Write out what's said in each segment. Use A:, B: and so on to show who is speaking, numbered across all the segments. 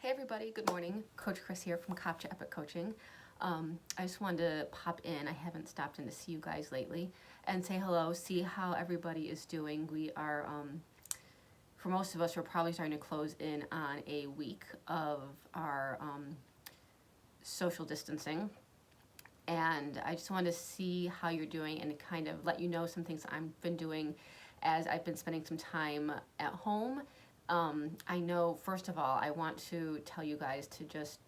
A: Hey everybody, good morning. Coach Chris here from Cop to Epic Coaching. I just wanted to pop in. I haven't stopped in to see you guys lately and say hello, see how everybody is doing. We are, for most of us, we're probably starting to close in on a week of our social distancing. And I just wanted to see how you're doing and kind of let you know some things I've been doing as I've been spending some time at home. I know, first of all, I want to tell you guys to just,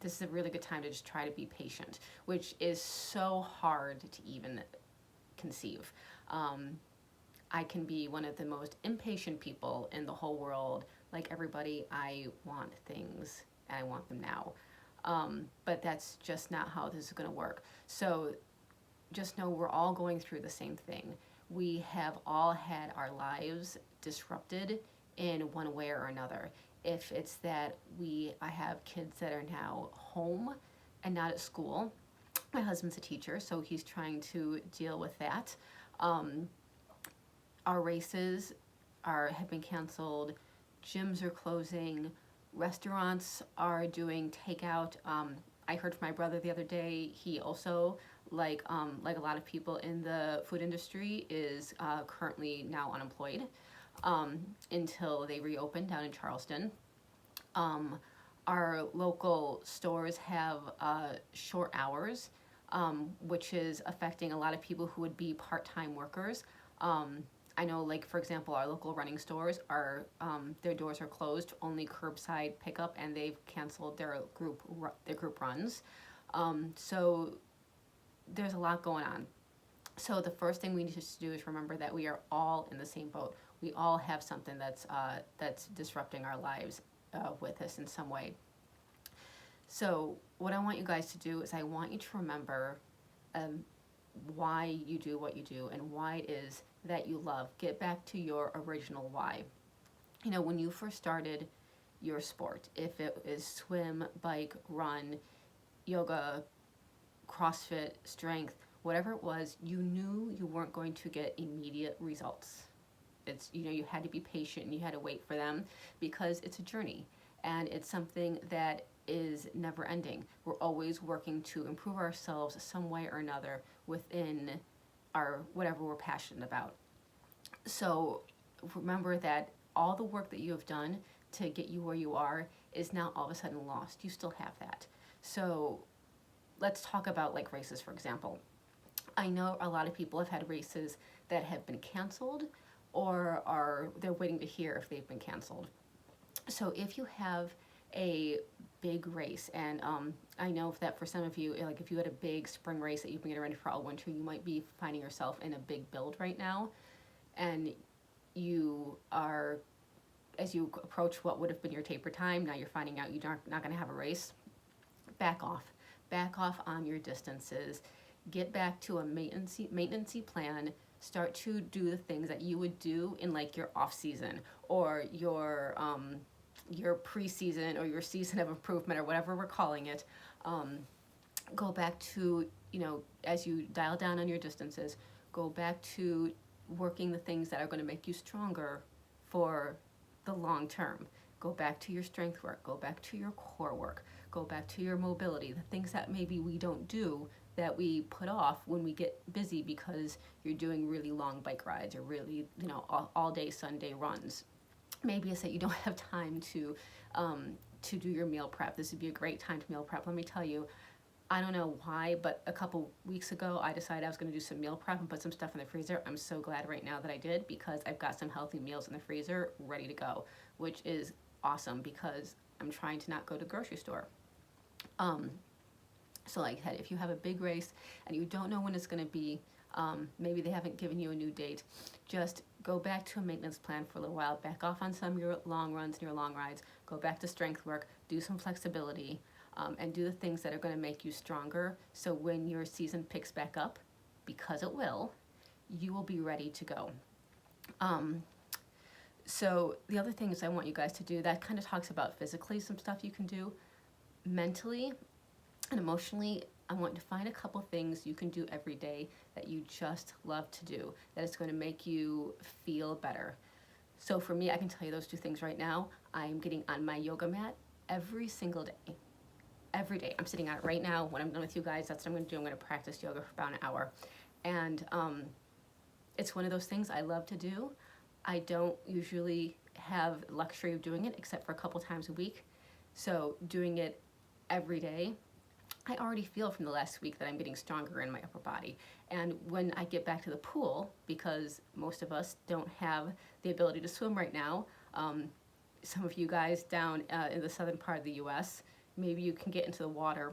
A: this is a really good time to just try to be patient, which is so hard to even conceive. I can be one of the most impatient people in the whole world. Like everybody, I want things and I want them now. But that's just not how this is going to work. So just know we're all going through the same thing. We have all had our lives disrupted in one way or another. If it's that I have kids that are now home and not at school. My husband's a teacher, so he's trying to deal with that. Our races have been canceled. Gyms are closing. Restaurants are doing takeout. I heard from my brother the other day. He also, like a lot of people in the food industry, is currently now unemployed until they reopen down in Charleston. Our local stores have short hours, which is affecting a lot of people who would be part-time workers. I know, like, for example, our local running stores their doors are closed, only curbside pickup, and they've canceled their group runs. So there's a lot going on. So the first thing we need to do is remember that we are all in the same boat. We all have something that's disrupting our lives with us in some way. So what I want you guys to do is I want you to remember why you do what you do and why it is that you love. Get back to your original why. You know, when you first started your sport, if it is swim, bike, run, yoga, CrossFit, strength, whatever it was, you knew you weren't going to get immediate results. You had to be patient and you had to wait for them because it's a journey and it's something that is never ending. We're always working to improve ourselves some way or another within our whatever we're passionate about. So remember that all the work that you have done to get you where you are is now all of a sudden lost. You still have that. So let's talk about like races, for example. I know a lot of people have had races that have been canceled or they're waiting to hear if they've been canceled. So if you have a big race, and I know that for some of you, like if you had a big spring race that you've been getting ready for all winter, you might be finding yourself in a big build right now, and you are, as you approach what would have been your taper time, now you're finding out you're not going to have a race. Back off on your distances. Get back to a maintenance plan. Start to do the things that you would do in like your off season or your preseason or your season of improvement or whatever we're calling it. Go back to, as you dial down on your distances, go back to working the things that are going to make you stronger for the long term. Go back to your strength work. Go back to your core work. Go back to your mobility, the things that maybe we don't do that we put off when we get busy because you're doing really long bike rides or really, all day Sunday runs. Maybe it's that you don't have time to do your meal prep. This would be a great time to meal prep. Let me tell you, I don't know why, but a couple weeks ago, I decided I was going to do some meal prep and put some stuff in the freezer. I'm so glad right now that I did because I've got some healthy meals in the freezer ready to go, which is awesome because I'm trying to not go to the grocery store. So like I said, if you have a big race and you don't know when it's going to be, maybe they haven't given you a new date, just go back to a maintenance plan for a little while, back off on some of your long runs and your long rides, go back to strength work, do some flexibility, and do the things that are going to make you stronger so when your season picks back up, because it will, you will be ready to go. So the other things I want you guys to do, that kind of talks about physically some stuff you can do. Mentally and emotionally, I want you to find a couple things you can do every day that you just love to do, that is going to make you feel better. So for me, I can tell you those two things right now. I'm getting on my yoga mat every single day. Every day. I'm sitting on it right now. When I'm done with you guys, that's what I'm going to do. I'm going to practice yoga for about an hour. And it's one of those things I love to do. I don't usually have the luxury of doing it except for a couple times a week. So doing it every day, I already feel from the last week that I'm getting stronger in my upper body. And when I get back to the pool, because most of us don't have the ability to swim right now, some of you guys down in the southern part of the US, maybe you can get into the water.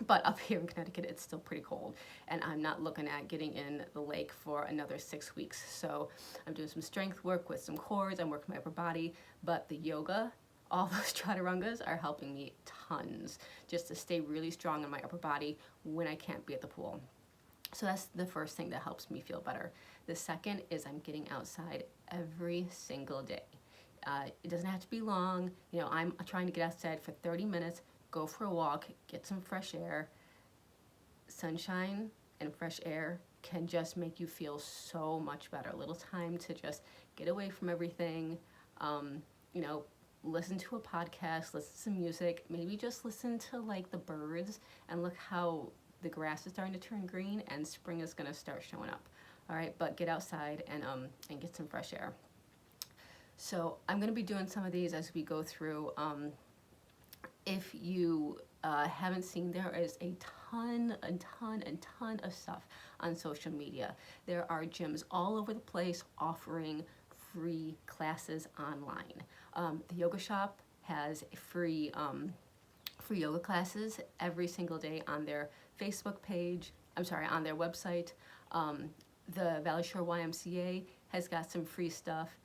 A: But up here in Connecticut, it's still pretty cold, and I'm not looking at getting in the lake for another 6 weeks. So I'm doing some strength work with some cores. I'm working my upper body, but the yoga, all those chaturangas are helping me tons just to stay really strong in my upper body when I can't be at the pool. So that's the first thing that helps me feel better. The second is I'm getting outside every single day. It doesn't have to be long. You know, I'm trying to get outside for 30 minutes, go for a walk, get some fresh air. Sunshine and fresh air can just make you feel so much better. A little time to just get away from everything, you know, listen to a podcast, listen to some music, maybe just listen to like the birds and look how the grass is starting to turn green and spring is gonna start showing up. All right, but get outside and get some fresh air. So I'm gonna be doing some of these as we go through. If you haven't seen, there is a ton of stuff on social media. There are gyms all over the place offering free classes online. The Yoga Shop has free yoga classes every single day on their Facebook page. I'm sorry, on their website. The Valley Shore YMCA has got some free stuff.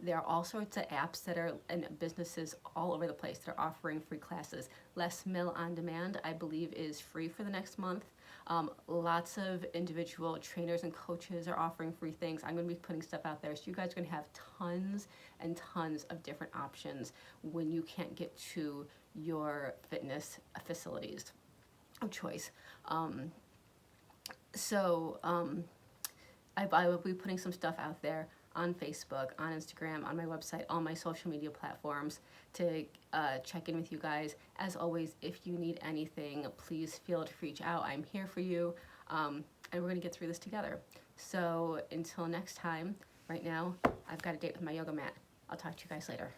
A: There are all sorts of apps that are and businesses all over the place. They're offering free classes. Les Mill On Demand, I believe, is free for the next month. Lots of individual trainers and coaches are offering free things. I'm going to be putting stuff out there. So you guys are going to have tons and tons of different options when you can't get to your fitness facilities of choice. I will be putting some stuff out there on Facebook, on Instagram, on my website, all my social media platforms to check in with you guys. As always, if you need anything, please feel to reach out. I'm here for you, and we're going to get through this together. So until next time, right now, I've got a date with my yoga mat. I'll talk to you guys later.